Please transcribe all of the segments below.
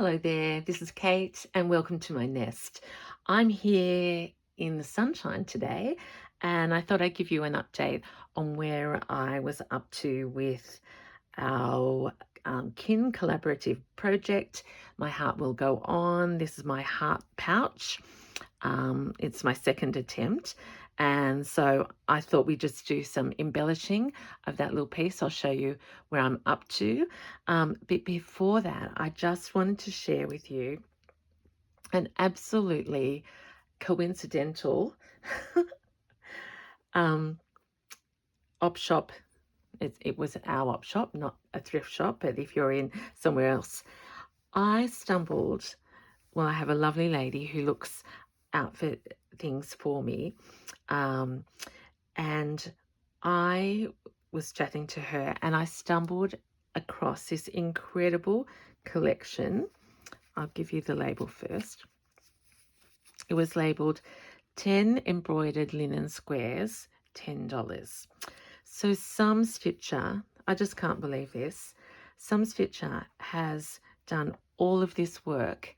Hello there, this is Kate and welcome to my nest. I'm here in the sunshine today and I thought I'd give you an update on where I was up to with our KiN collaborative project. My heart will go on. This is my heart pouch. It's my second attempt. And so I thought we'd just do some embellishing of that little piece. I'll show you where I'm up to. But before that, I just wanted to share with you an absolutely coincidental op shop. It was our op shop, not a thrift shop, but if you're in somewhere else. I stumbled, well, I have a lovely lady who looks out for things for me. And I was chatting to her and I stumbled across this incredible collection. I'll give you the label first. It was labeled 10 embroidered linen squares, $10. So some stitcher, I just can't believe this, some stitcher has done all of this work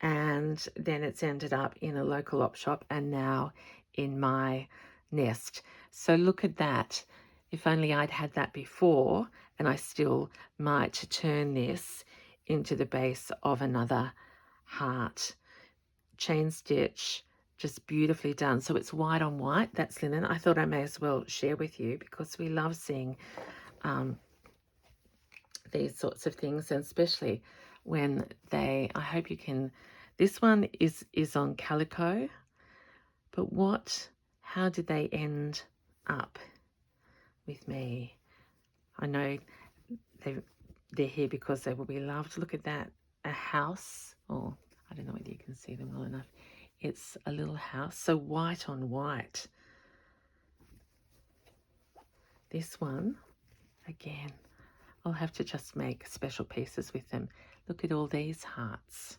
and then it's ended up in a local op shop and now in my nest. So look at that. If only I'd had that before, and I still might turn this into the base of another heart. Chain stitch, just beautifully done. So it's white on white, that's linen. I thought I may as well share with you because we love seeing these sorts of things, and especially when I hope you can, this one is on calico, but how did they end up with me? I know they're here because they will be loved. Look at that, a house, or I don't know whether you can see them well enough. It's a little house, so white on white. This one, again, I'll have to just make special pieces with them. Look at all these hearts.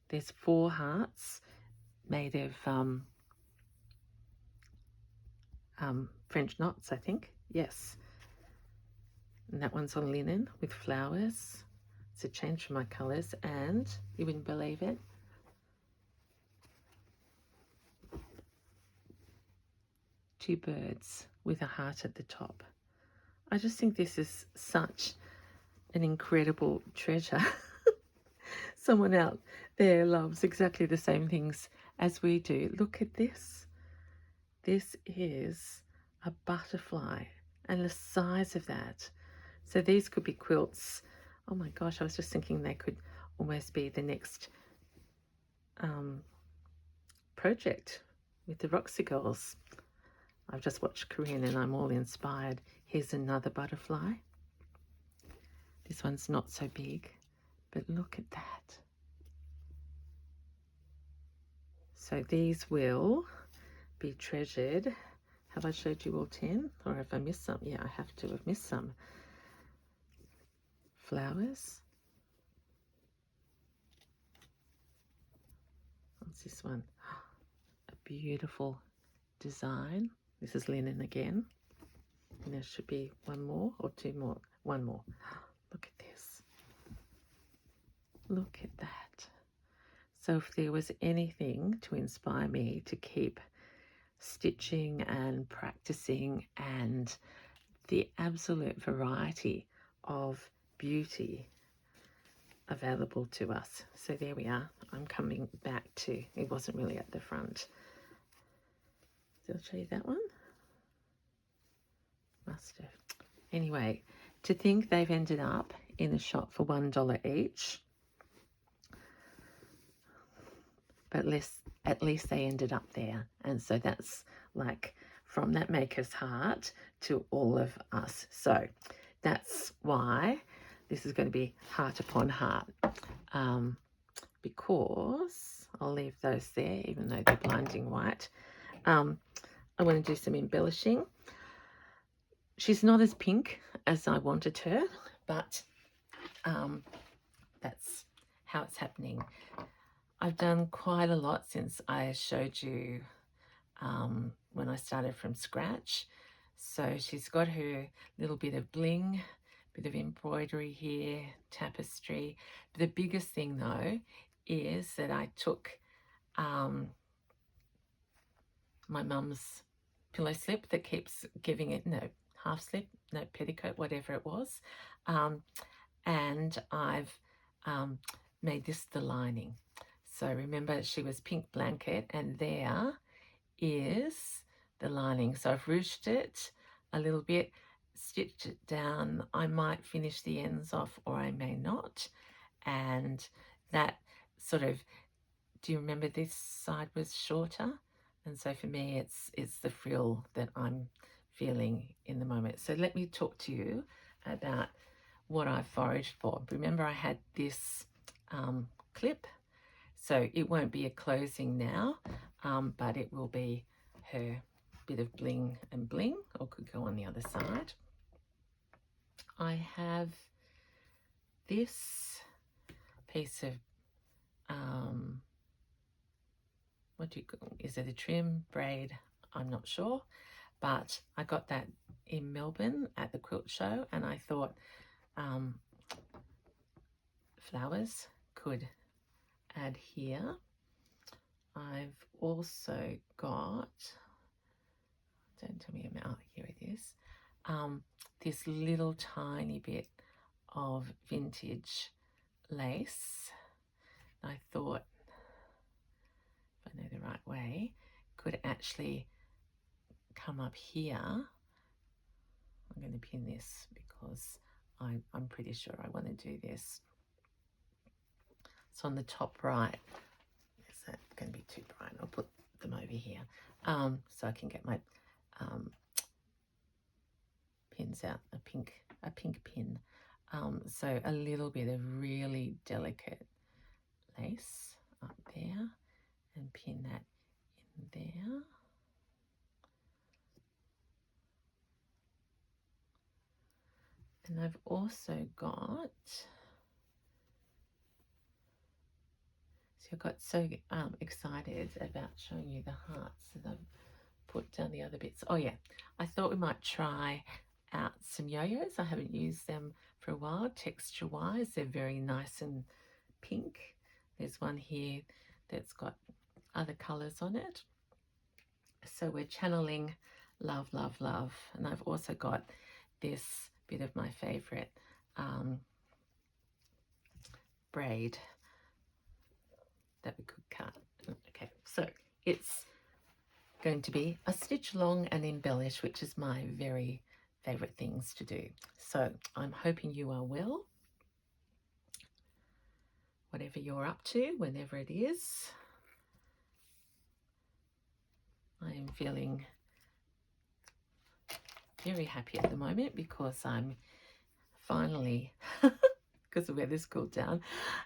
There's 4 hearts made of French knots, I think. Yes. And that one's on linen with flowers. It's a change from my colours, and you wouldn't believe it, two birds with a heart at the top. I just think this is such an incredible treasure. Someone out there loves exactly the same things as we do. Look at this. This is a butterfly, and the size of that. So these could be quilts. Oh my gosh, I was just thinking they could almost be the next project with the Roxy Girls. I've just watched Korean and I'm all inspired. Here's another butterfly. This one's not so big, but look at that. So these will be treasured. Have I showed you all 10, or have I missed some? Yeah, I have to have missed some. Flowers. What's this one? A beautiful design. This is linen again. And there should be one more or 2 more. One more. Look at this. Look at that. So if there was anything to inspire me to keep stitching and practicing and the absolute variety of beauty available to us. So there we are. I'm coming back to, it wasn't really at the front. Did I show you that one? Must have. Anyway, to think they've ended up in a shop for $1 each. But at least they ended up there. And so that's like from that maker's heart to all of us. So that's why this is going to be heart upon heart. Because I'll leave those there, even though they're blinding white. I want to do some embellishing. She's not as pink as I wanted her, but that's how it's happening. I've done quite a lot since I showed you when I started from scratch. So she's got her little bit of bling bit of embroidery here, tapestry. But the biggest thing though is that I took my mum's pillow slip that keeps giving it, no, half slip, no, petticoat, whatever it was. And I've made this the lining. So remember, she was pink blanket, and there is the lining. So I've ruched it a little bit, stitched it down. I might finish the ends off or I may not. And that sort of, do you remember this side was shorter? And so for me, it's the frill that I'm feeling in the moment. So let me talk to you about what I foraged for. Remember, I had this clip, so it won't be a closing now, but it will be her bit of bling and bling, or could go on the other side. I have this piece of what do you call, is it a trim braid? I'm not sure, but I got that in Melbourne at the quilt show, and I thought flowers could add here. I've also got, don't tell me about, here it is, this little tiny bit of vintage lace. I thought, if I know the right way, could actually come up here. I'm going to pin this because I'm pretty sure I want to do this. So on the top right, is that going to be too bright? I'll put them over here so I can get my pins out, a pink pin. So a little bit of really delicate lace up there, and pin that in there. And I've also got, I got so excited about showing you the hearts that I've put down the other bits. Oh yeah, I thought we might try out some yo-yos. I haven't used them for a while. Texture wise, they're very nice and pink. There's one here that's got other colors on it. So we're channeling love, love, love. And I've also got this bit of my favorite braid that we could cut. Okay, so it's going to be a stitch along and embellish, which is my very favorite things to do. So I'm hoping you are well, whatever you're up to, whenever it is. I am feeling very happy at the moment because I'm finally, because the weather's cooled down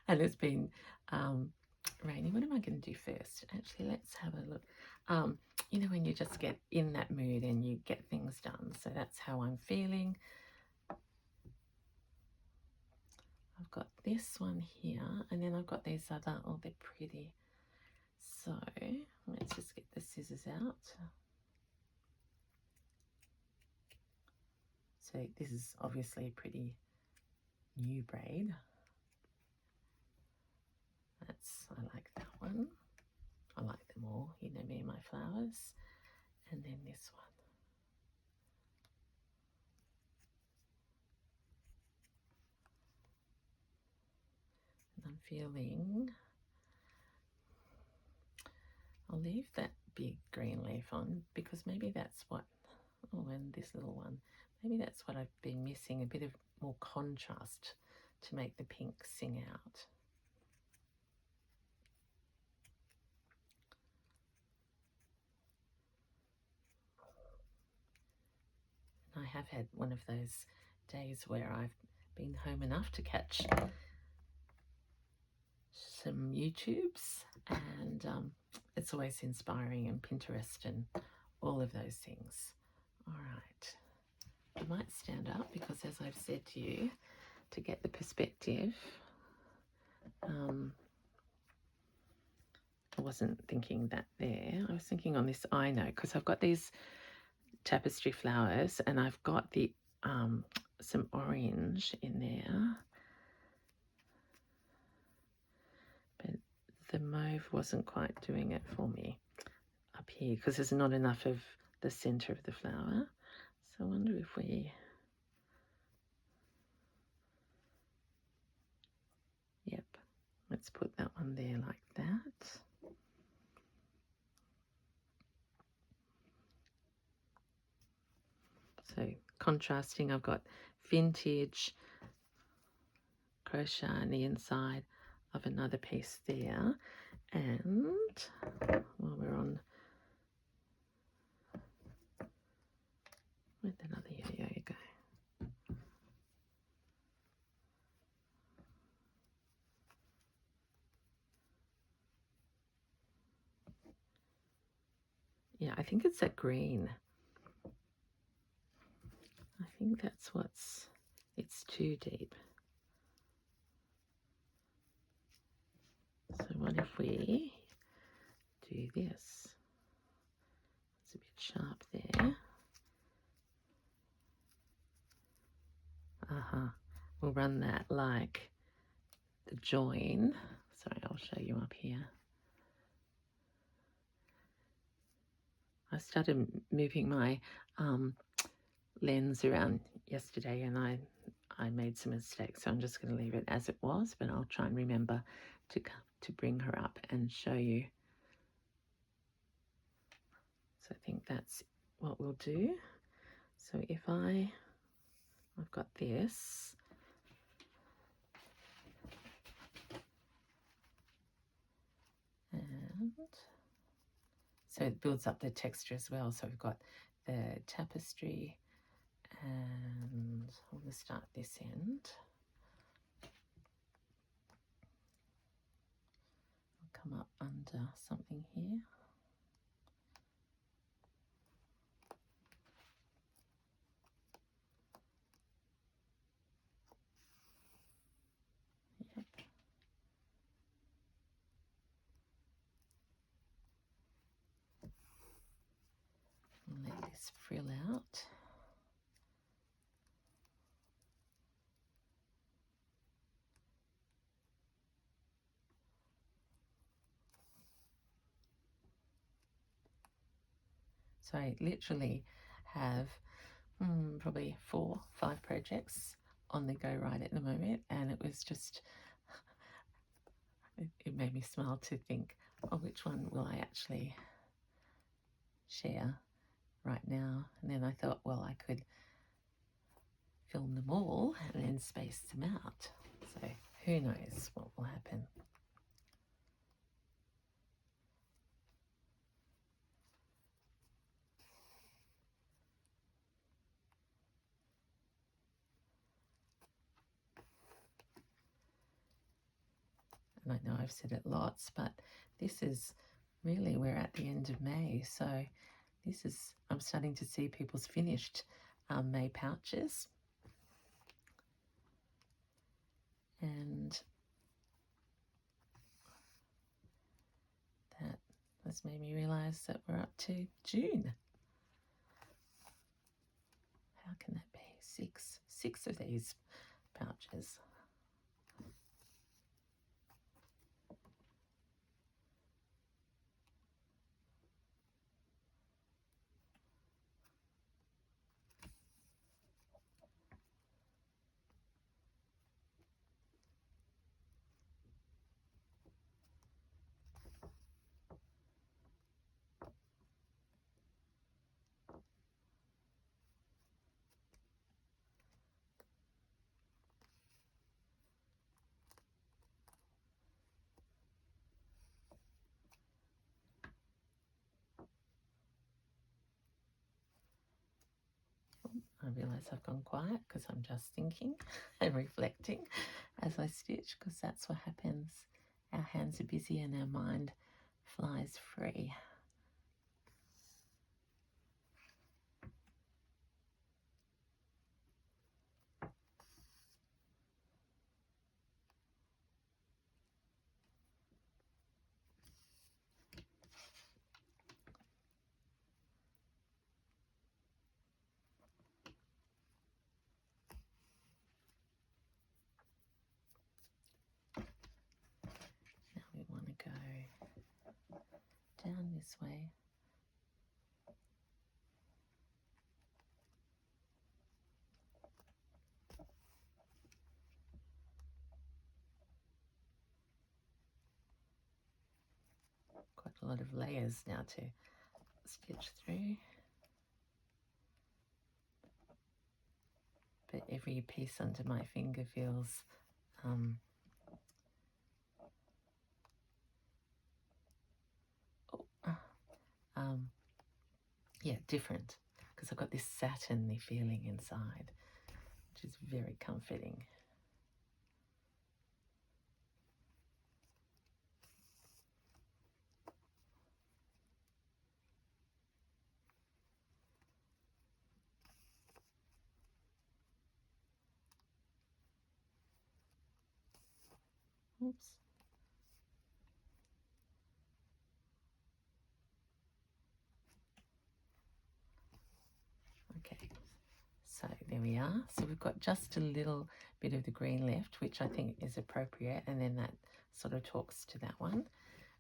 and it's been rainy. What am I going to do first? Actually, let's have a look. You know, when you just get in that mood and you get things done. So that's how I'm feeling. I've got this one here, and then I've got these other, oh, they're pretty. So let's just get the scissors out. So this is obviously a pretty new braid. I like that one. I like them all, you know me and my flowers. And then this one. And I'm feeling, I'll leave that big green leaf on because maybe that's what, oh, and this little one, maybe that's what I've been missing, a bit of more contrast to make the pink sing out. I have had one of those days where I've been home enough to catch some YouTubes, and it's always inspiring, and Pinterest and all of those things. All right, I might stand up because, as I've said to you, to get the perspective, I wasn't thinking that there. I was thinking on this eye note because I've got these tapestry flowers and I've got the some orange in there, but the mauve wasn't quite doing it for me up here because there's not enough of the center of the flower. So I wonder if we, yep, let's put that one there like that. So contrasting, I've got vintage crochet on the inside of another piece there, and while we're on, where'd another yo-yo go? Yeah, I think it's that green. I think that's what's, it's too deep. So what if we do this? It's a bit sharp there. We'll run that like the join. Sorry, I'll show you up here. I started moving my lens around yesterday and I made some mistakes, so I'm just going to leave it as it was, but I'll try and remember to bring her up and show you. So I think that's what we'll do. So if I've got this, and so it builds up the texture as well. So we've got the tapestry, and I'm going to start this end. I'll come up under something here. Yep. And let this frill out. So I literally have probably 4 or 5 projects on the go right at the moment, and it was just, it made me smile to think, oh, which one will I actually share right now? And then I thought, well, I could film them all and then space them out. So who knows what will happen. And I know I've said it lots, but this is really, we're at the end of May. So this is, I'm starting to see people's finished May pouches. And that has made me realise that we're up to June. How can that be? 6 of these pouches. I realise I've gone quiet because I'm just thinking and reflecting as I stitch, because that's what happens. Our hands are busy and our mind flies free. this way. Quite a lot of layers now to stitch through. But every piece under my finger feels yeah, different, because I've got this satiny feeling inside, which is very comforting. Oops. Okay, so there we are. So we've got just a little bit of the green left, which I think is appropriate, and then that sort of talks to that one.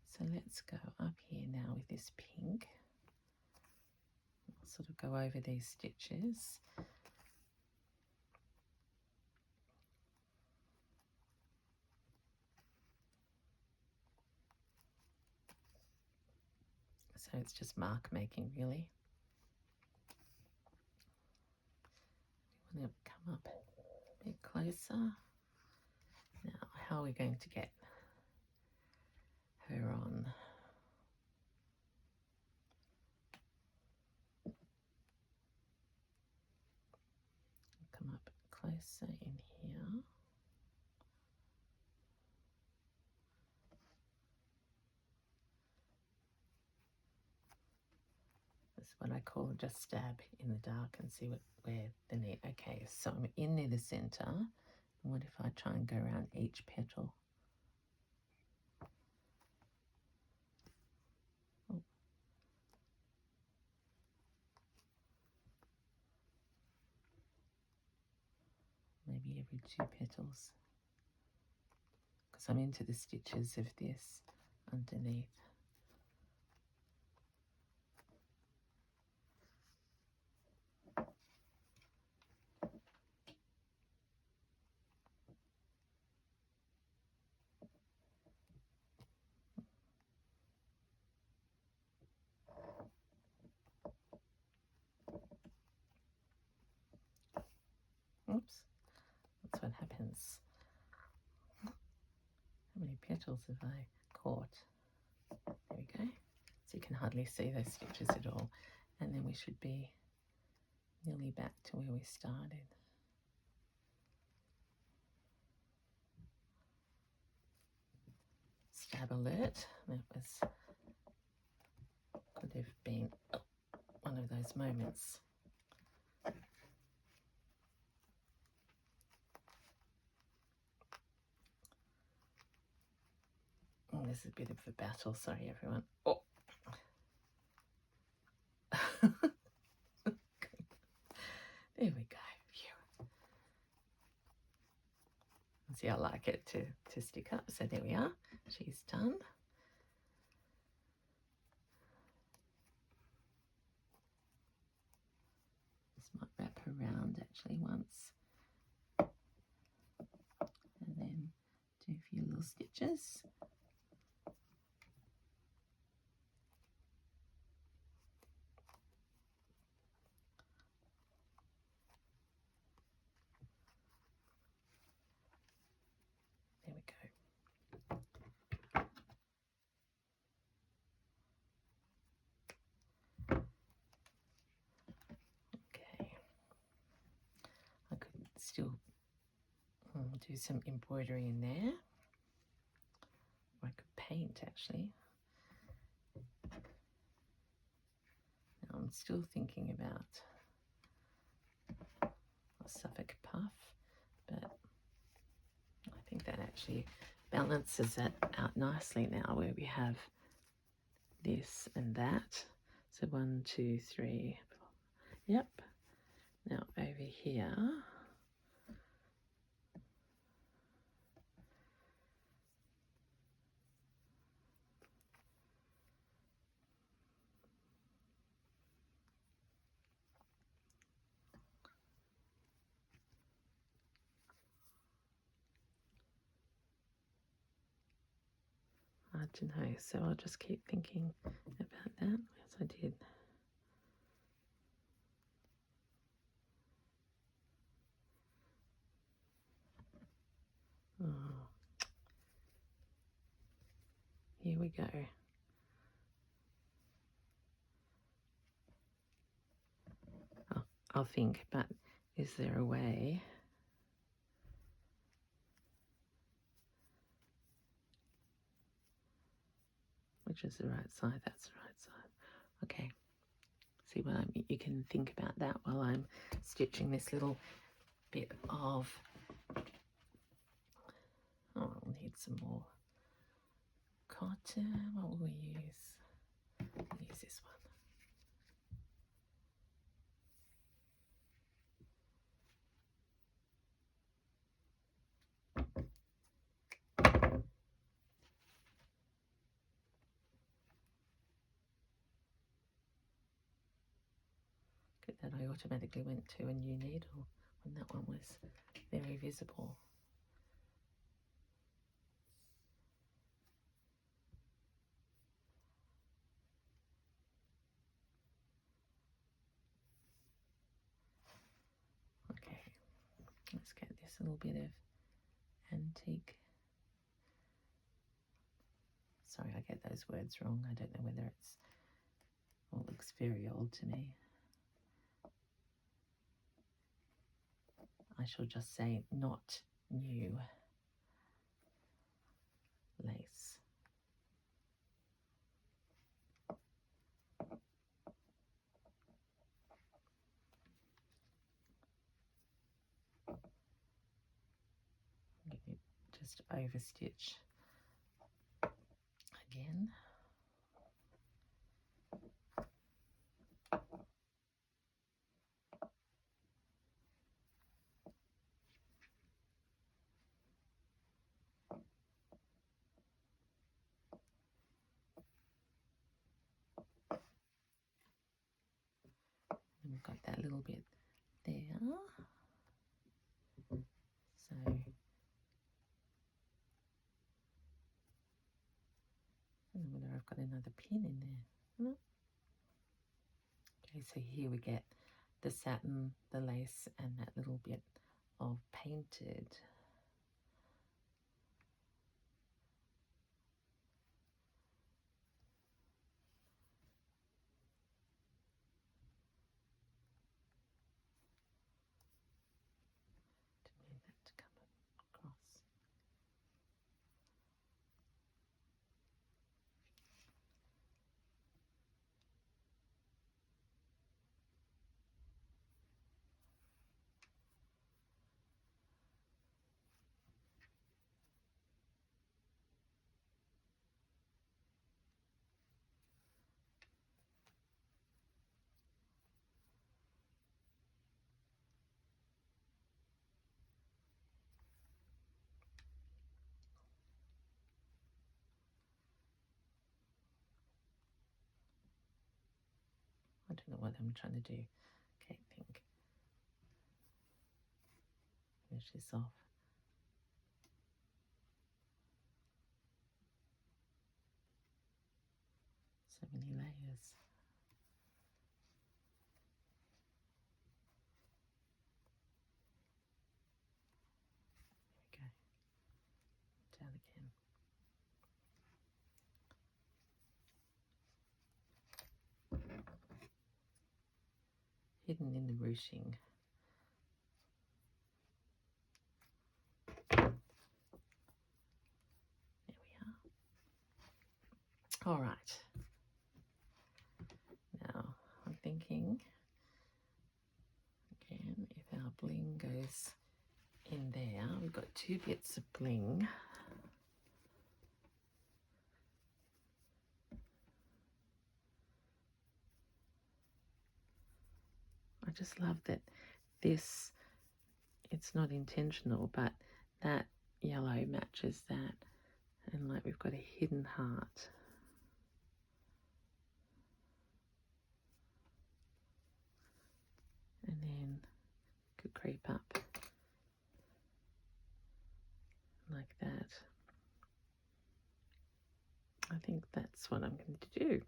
So let's go up here now with this pink. I'll sort of go over these stitches. So it's just mark making, really. We want to come up a bit closer. Now, how are we going to get her on? Come up closer in here. That's what I call just stab in the dark and see where the need. Okay, so I'm in near the center. And what if I try and go around each petal? Oh. Maybe every 2 petals, because I'm into the stitches of this underneath. Oops, that's what happens. How many petals have I caught? There we go. So you can hardly see those stitches at all. And then we should be nearly back to where we started. Stab alert. That was, could have been one of those moments. Oh, this is a bit of a battle. Sorry, everyone. Oh. There we go. Phew. See, I like it to stick up. So there we are. She's done. This might wrap around actually once. And then do a few little stitches. There we go. Okay. I could still do some embroidery in there. Or I could paint actually. Now I'm still thinking about a Suffolk puff, but I think that actually balances it out nicely now, where we have this and that. So 1, 2, 3, 4. Yep. Now over here, hard to know, so I'll just keep thinking about that. Yes, I did. Oh, here we go. I'll think, but is there a way? Which is the right side? That's the right side. Okay. See what I mean? You can think about that while I'm stitching this little bit of, oh, I'll need some more cotton. What will we use? We'll use this one. Good that I automatically went to a new needle when that one was very visible. Okay, let's get this little bit of antique. Sorry, I get those words wrong. I don't know whether it's, well, it looks very old to me. I shall just say not new lace. I'm going to just overstitch again. And we've got that little bit there. So I don't know whether I've got another pin in there. No. Okay, so here we get the satin, the lace, and that little bit of painted. Didn't mean that to come across. I don't know what I'm trying to do. Okay, think. Finish this off. So many layers. There we go. Down again. Hidden in the ruching. There we are. All right. Now I'm thinking again, if our bling goes in there, we've got two bits of bling. I just love that this, it's not intentional, but that yellow matches that, and like we've got a hidden heart. And then could creep up like that. I think that's what I'm going to do.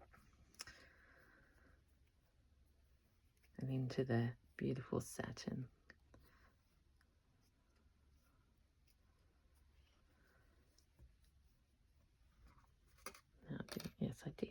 And into the beautiful satin. No, I didn't. Yes, I did.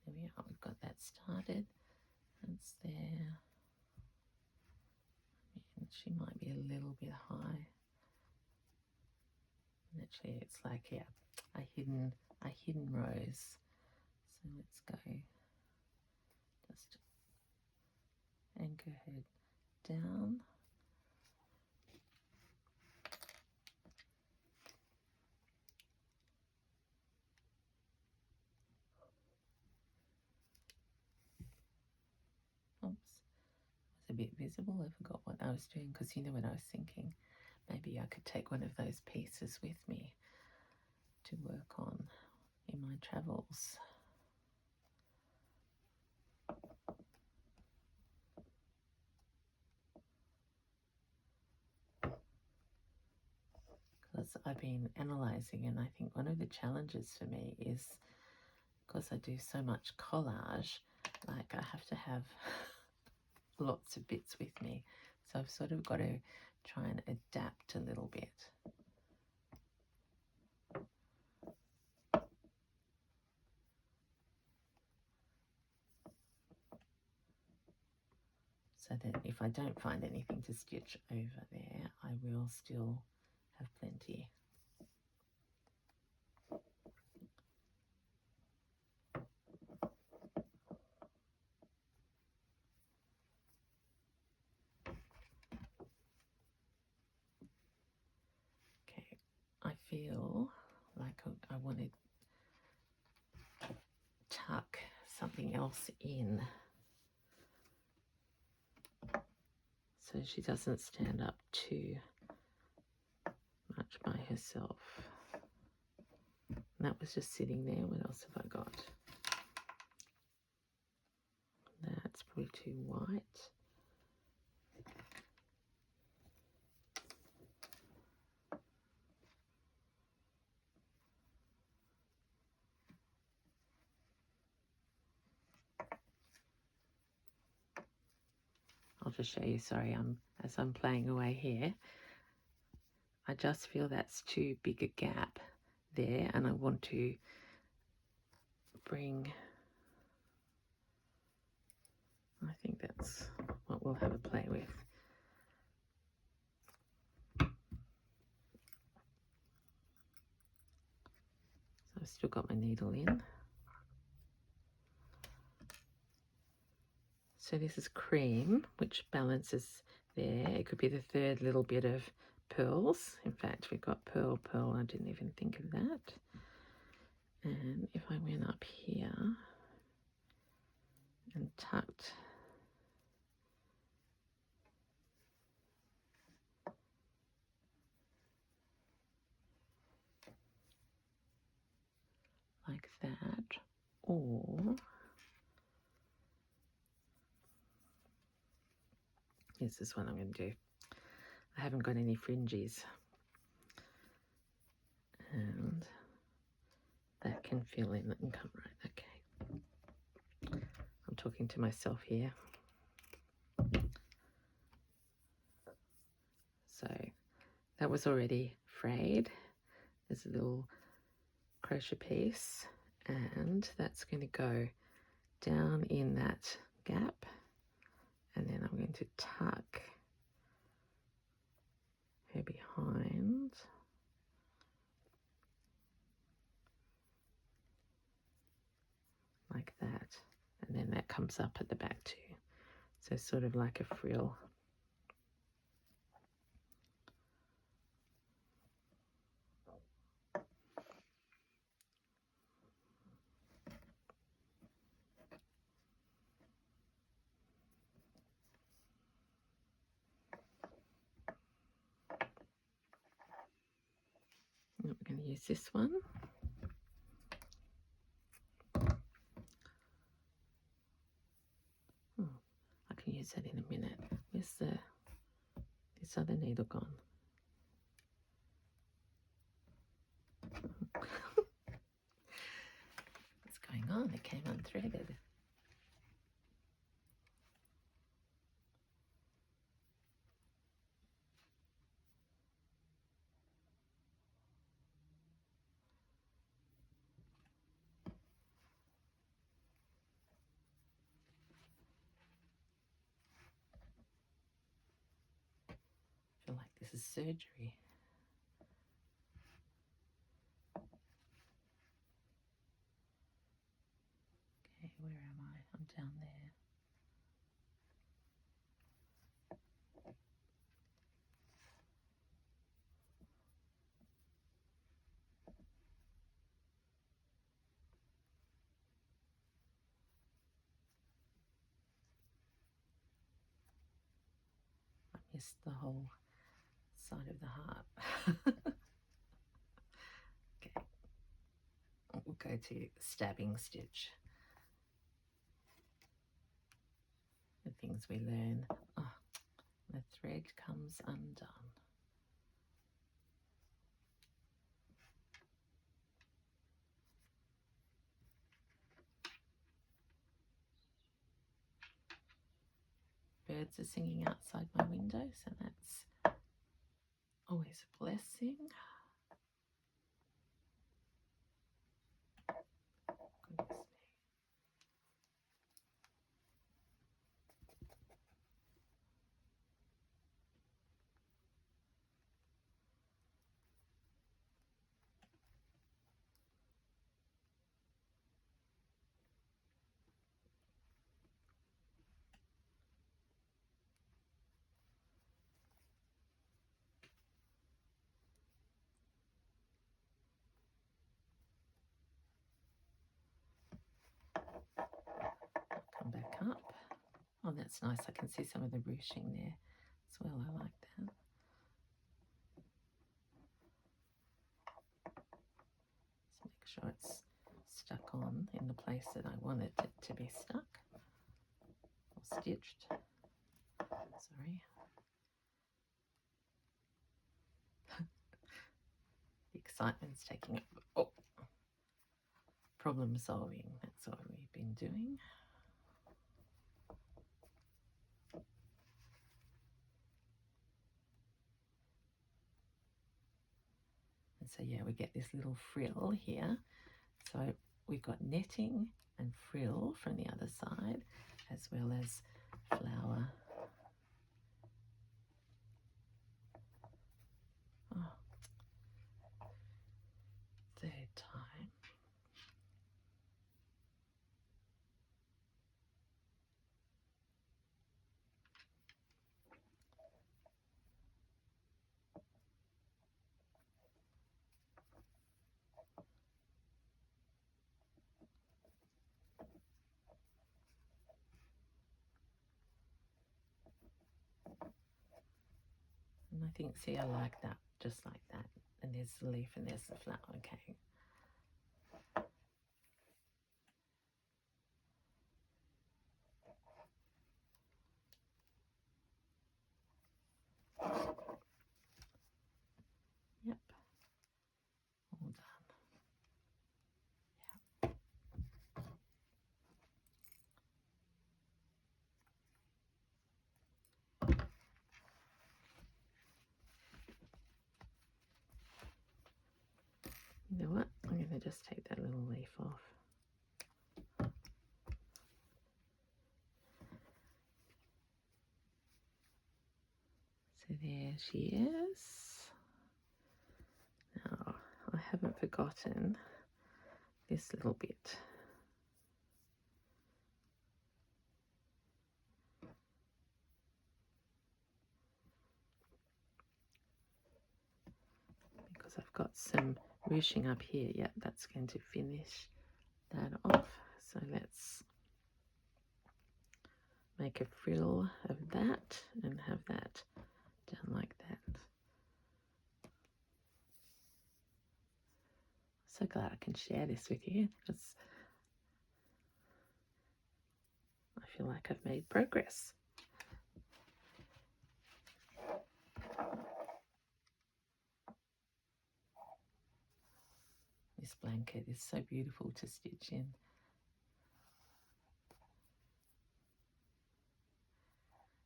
There we are, we've got that started. That's there. And she might be a little bit high. And actually it's like, yeah, a hidden rose. So let's go, just anchor her down. Oops, was a bit visible. I forgot what I was doing, because you know what I was thinking? Maybe I could take one of those pieces with me to work on in my travels. Because I've been analysing, and I think one of the challenges for me is, because I do so much collage, like I have to have lots of bits with me. So I've sort of got to try and adapt a little bit. So that if I don't find anything to stitch over there, I will still have plenty. Okay, I feel like I want to tuck something else in, so she doesn't stand up too much by herself. And that was just sitting there. What else have I got? That's probably too white. I'll just show you, sorry, as I'm playing away here, I just feel that's too big a gap there, and I want to bring, I think that's what we'll have a play with. So I've still got my needle in. So this is cream, which balances there. It could be the third little bit of pearls. In fact, we've got pearl, pearl. I didn't even think of that. And if I went up here and tucked like that, or this is what I'm going to do. I haven't got any fringes, and that can fill in and come right. Okay, I'm talking to myself here. So that was already frayed. There's a little crochet piece, and that's going to go down in that gap, and then I'm going to tuck her behind like that, and then that comes up at the back too, so sort of like a frill. We're going to use this one. I can use that in a minute. Where's this other needle gone? What's going on? It came unthreaded. I feel like this is surgery. Okay, where am I? I'm down there. I missed the whole side of the heart. Okay, we'll go to stabbing stitch. The things we learn. Oh, the thread comes undone. Birds are singing outside my window, so that's always a blessing. Goodness me. Come back up. Oh, that's nice. I can see some of the ruching there as well. I like that. Just make sure it's stuck on in the place that I want it to be stuck or stitched. Sorry. The excitement's taking up. Oh, problem solving. That's what we've been doing. And so yeah, we get this little frill here. So we've got netting and frill from the other side, as well as flower. Oh, third time. And I think, see, I like that, just like that. And there's the leaf and there's the flower, okay. Yep, all done. Yep. You know what? I'm going to just take that little leaf off. So there she is. Now, I haven't forgotten this little bit. got some ruching up here. Yeah, that's going to finish that off. So let's make a frill of that and have that down like that. So glad I can share this with you. I feel like I've made progress. This blanket is so beautiful to stitch in.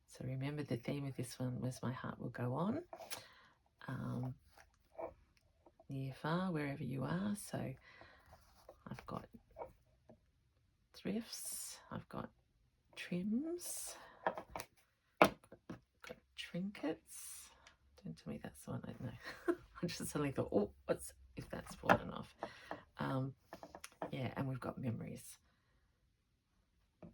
So remember, the theme of this one was My Heart Will Go On. Near, far, wherever you are. So I've got thrifts, I've got trims, got trinkets. Don't tell me that's the one I know. I just suddenly thought, oh, what's if that's fallen off? Yeah, and we've got memories. Okay,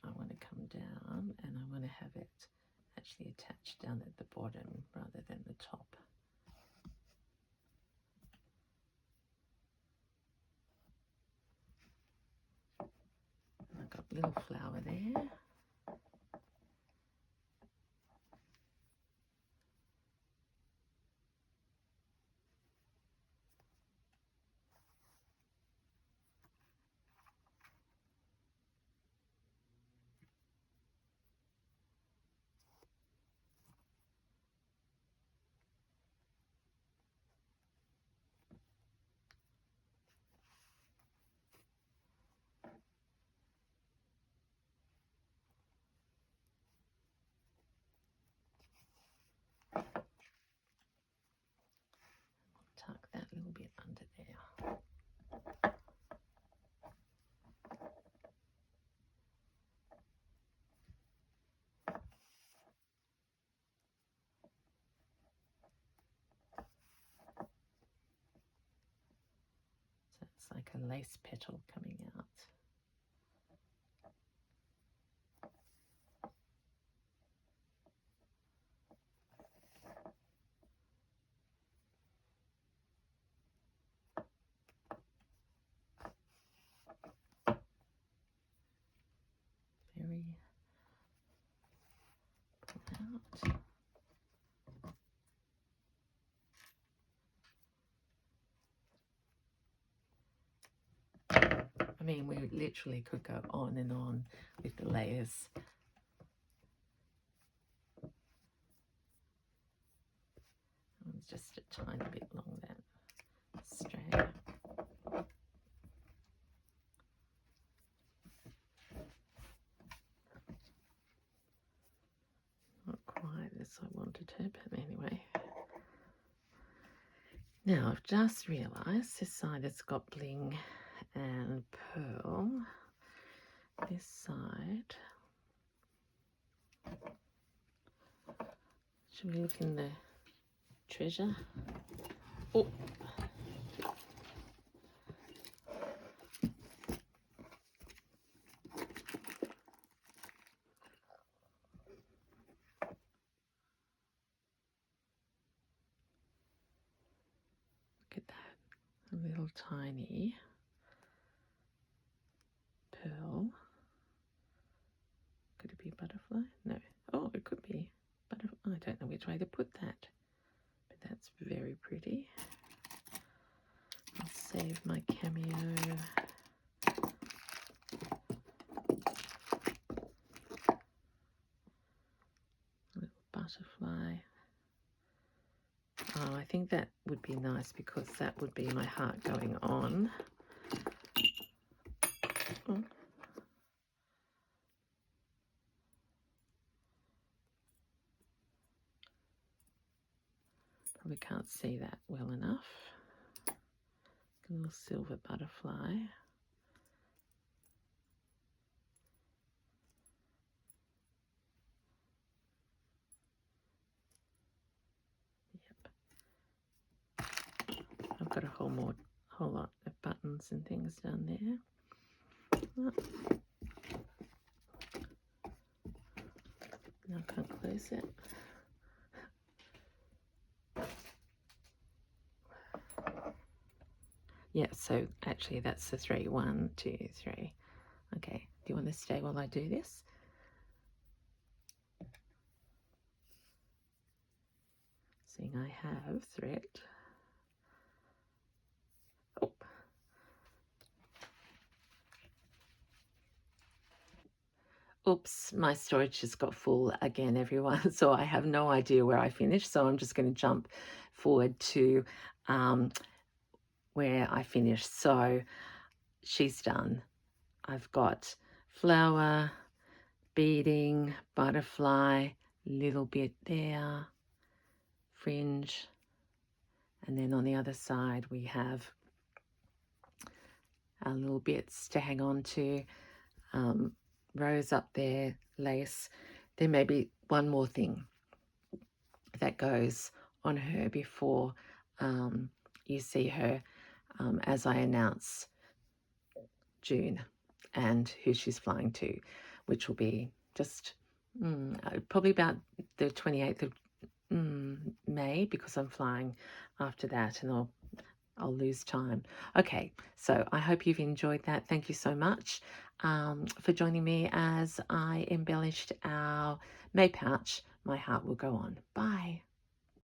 I want to come down and I want to have it actually attached down at the bottom rather than the top. And I've got a little flower there. Tuck that little bit under there. So it's like a lace petal coming out. Very out. I mean, we literally could go on and on with the layers. It's just a tiny bit long, that strand. Not quite as I wanted to, but anyway. Now I've just realised this side has got bling and pearl. This side, should we look in the treasure? Oh, look at that, a little tiny pearl. Could it be a butterfly? No. Oh, it could be butterfly. I don't know which way to put that, but that's very pretty. I'll save my cameo. Little butterfly. Oh, I think that would be nice because that would be my heart going on. Oh. Probably can't see that well enough. A little silver butterfly. Yep. I've got a whole lot of buttons and things down there. Oh. Now I can't close it. Yeah, so actually that's the 3. 1, 2, 3. Okay, do you want to stay while I do this? Seeing I have thread. Oh. Oops, my storage just got full again, everyone. So I have no idea where I finished. So I'm just going to jump forward to where I finished. So she's done. I've got flower, beading, butterfly, little bit there, fringe, and then on the other side we have our little bits to hang on to, rose up there, lace. There may be one more thing that goes on her before you see her as I announce June and who she's flying to, which will be just probably about the 28th of May, because I'm flying after that and I'll lose time. Okay, so I hope you've enjoyed that. Thank you so much for joining me as I embellished our May pouch. My heart will go on. Bye.